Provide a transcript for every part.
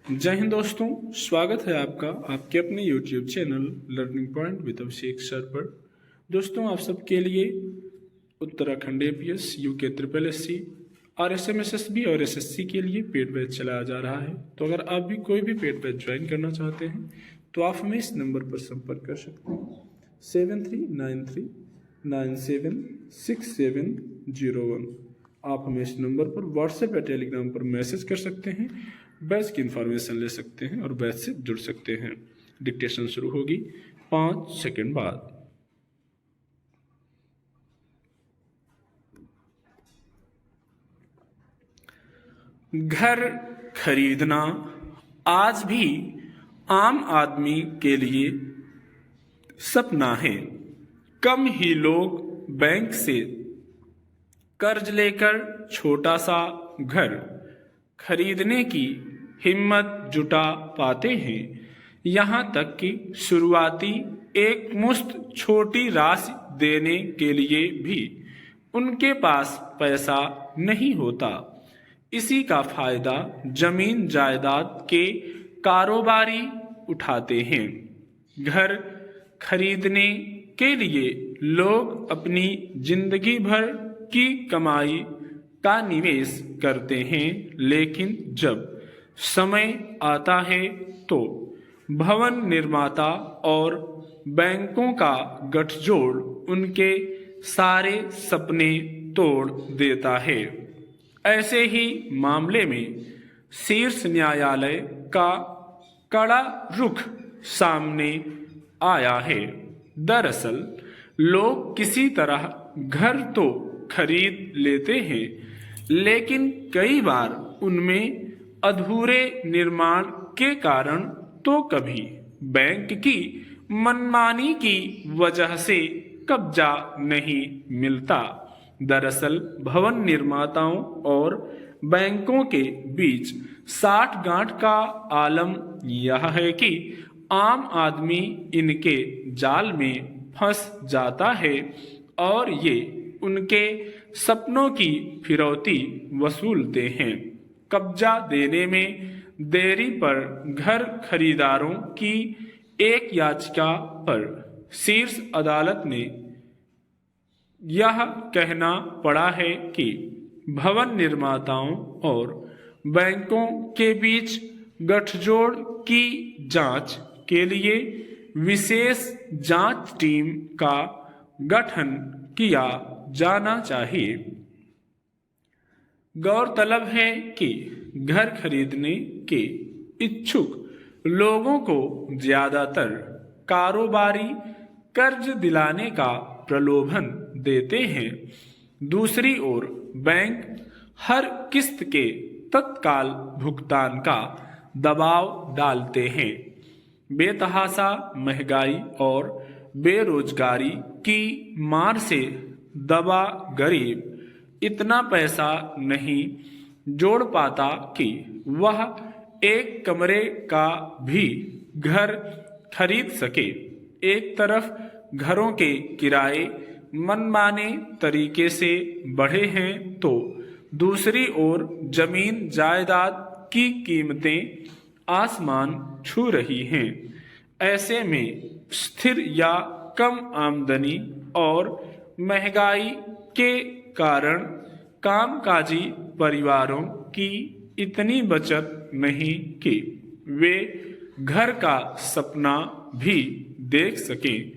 जय हिंद दोस्तों, स्वागत है आपका आपके अपने YouTube channel learning point with Abhishek sir पर। दोस्तों, आप सबके लिए Uttarakhand APS, UK triple SC, RSM SSB और SSC के लिए पेड बैच चलाया जा रहा है। तो अगर आप भी कोई भी पेड बैच ज्वाइन करना चाहते हैं तो आप हमें इस नंबर पर संपर्क कर सकते हैं 7393976701। आप हमें इस नंबर पर व्हाट्सएप या टेलीग्राम पर मैसेज कर सकते हैं, बैच की इंफॉर्मेशन ले सकते हैं और बैच से जुड़ सकते हैं। डिक्टेशन शुरू होगी 5 सेकंड बाद। घर खरीदना आज भी आम आदमी के लिए सपना है। कम ही लोग बैंक से कर्ज लेकर छोटा सा घर खरीदने की हिम्मत जुटा पाते हैं। यहाँ तक कि शुरुआती एक मुश्त छोटी राशि देने के लिए भी उनके पास पैसा नहीं होता। इसी का फायदा जमीन जायदाद के कारोबारी उठाते हैं। घर खरीदने के लिए लोग अपनी जिंदगी भर की कमाई का निवेश करते हैं, लेकिन जब समय आता है तो भवन निर्माता और बैंकों का गठजोड़ उनके सारे सपने तोड़ देता है। ऐसे ही मामले में शीर्ष न्यायालय का कड़ा रुख सामने आया है। दरअसल लोग किसी तरह घर तो खरीद लेते हैं, लेकिन कई बार उनमें अधूरे निर्माण के कारण तो कभी बैंक की मनमानी की वजह से कब्जा नहीं मिलता। दरअसल भवन निर्माताओं और बैंकों के बीच साठगांठ का आलम यह है कि आम आदमी इनके जाल में फंस जाता है और ये उनके सपनों की फिरौती वसूलते हैं। कब्जा देने में देरी पर घर खरीदारों की एक याचिका पर शीर्ष अदालत ने यह कहना पड़ा है कि भवन निर्माताओं और बैंकों के बीच गठजोड़ की जांच के लिए विशेष जांच टीम का गठन किया जाना चाहिए। गौरतलब है कि घर खरीदने के इच्छुक लोगों को ज्यादातर कारोबारी कर्ज दिलाने का प्रलोभन देते हैं। दूसरी ओर बैंक हर किस्त के तत्काल भुगतान का दबाव डालते हैं। बेतहाशा महंगाई और बेरोजगारी की मार से दबा गरीब इतना पैसा नहीं जोड़ पाता कि वह एक कमरे का भी घर खरीद सके। एक तरफ घरों के किराए मनमाने तरीके से बढ़े हैं तो दूसरी ओर जमीन जायदाद की कीमतें आसमान छू रही हैं। ऐसे में स्थिर या कम आमदनी और महंगाई के कारण कामकाजी परिवारों की इतनी बचत नहीं कि वे घर का सपना भी देख सकें।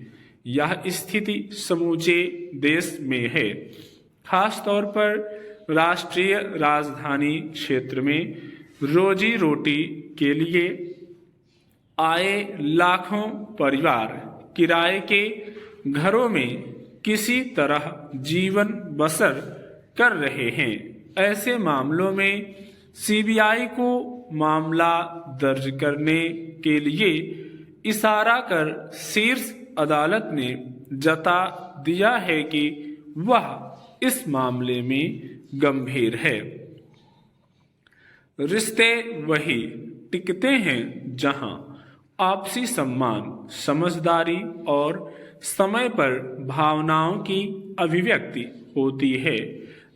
यह स्थिति समूचे देश में है। खास तौर पर राष्ट्रीय राजधानी क्षेत्र में रोजी रोटी के लिए आए लाखों परिवार किराए के घरों में किसी तरह जीवन बसर कर रहे हैं। ऐसे मामलों में CBI को मामला दर्ज करने के लिए इशारा कर शीर्ष अदालत ने जता दिया है कि वह इस मामले में गंभीर है। रिश्ते वही टिकते हैं जहां आपसी सम्मान, समझदारी और समय पर भावनाओं की अभिव्यक्ति होती है।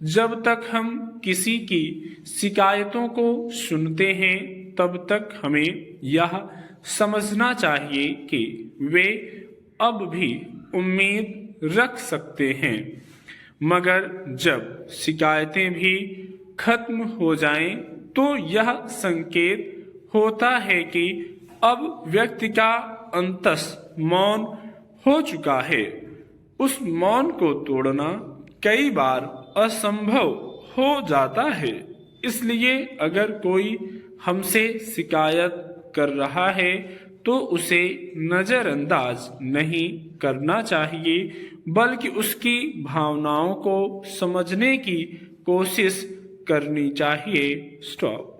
जब तक हम किसी की शिकायतों को सुनते हैं तब तक हमें यह समझना चाहिए कि वे अब भी उम्मीद रख सकते हैं, मगर जब शिकायतें भी खत्म हो जाएं, तो यह संकेत होता है कि अब व्यक्ति का अंतस मौन हो चुका है। उस मौन को तोड़ना कई बार असंभव हो जाता है। इसलिए अगर कोई हमसे शिकायत कर रहा है तो उसे नजरअंदाज नहीं करना चाहिए, बल्कि उसकी भावनाओं को समझने की कोशिश करनी चाहिए। स्टॉप।